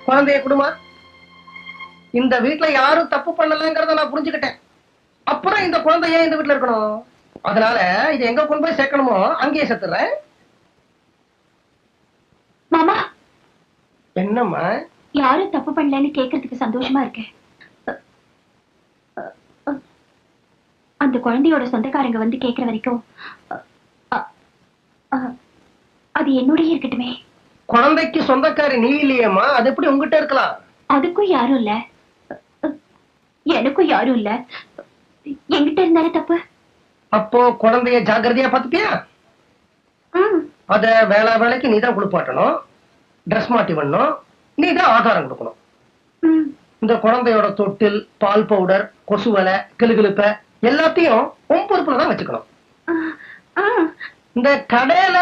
குழந்தைய குடுமா. இந்த வீட்டுல யாரும் தப்பு பண்ணலங்கிறத நான் புரிஞ்சுக்கிட்டேன். அப்புறம் இந்த குழந்தை ஏன் இந்த வீட்டுல இருக்கணும்? அதனால இது எங்க கொண்டு போய் சேர்க்கணுமோ அங்கேயே சேர்த்துறேன். மாமா, என்னம்மா? யாரும் தப்பு பண்ணலன்னு கேக்குறதுக்கு சந்தோஷமா இருக்கேன். அந்த குழந்தையோட சொந்தக்காரங்க வந்து கேக்குற வரைக்கும் அது என்னோடய இருக்கட்டுமே. குழந்தைக்கு சொந்தக்காரி நீ இல்லையேம்மா, அது எப்படி உங்ககிட்ட இருக்கலாம்? அதுக்கும் யாரும் இல்ல, எனக்கும் யாரும் இல்ல. என்கிட்ட இருந்தாலே தப்பு. அப்போ குழந்தைய ஜாக்கிரதையா பாத்துப்பியா? அத வேளா வேலைக்கு நீதான் குளிப்பாட்டணும், ட்ரெஸ் மாட்டி பண்ணணும், நீதான் ஆகாரம் கொடுக்கணும். இந்த குழந்தையோட தொட்டில், பால் பவுடர், கொசுவலை, கிளுகிழுப்ப எல்லாத்தையும் உன் பொறுப்புலதான் வச்சுக்கணும். இந்த கடையில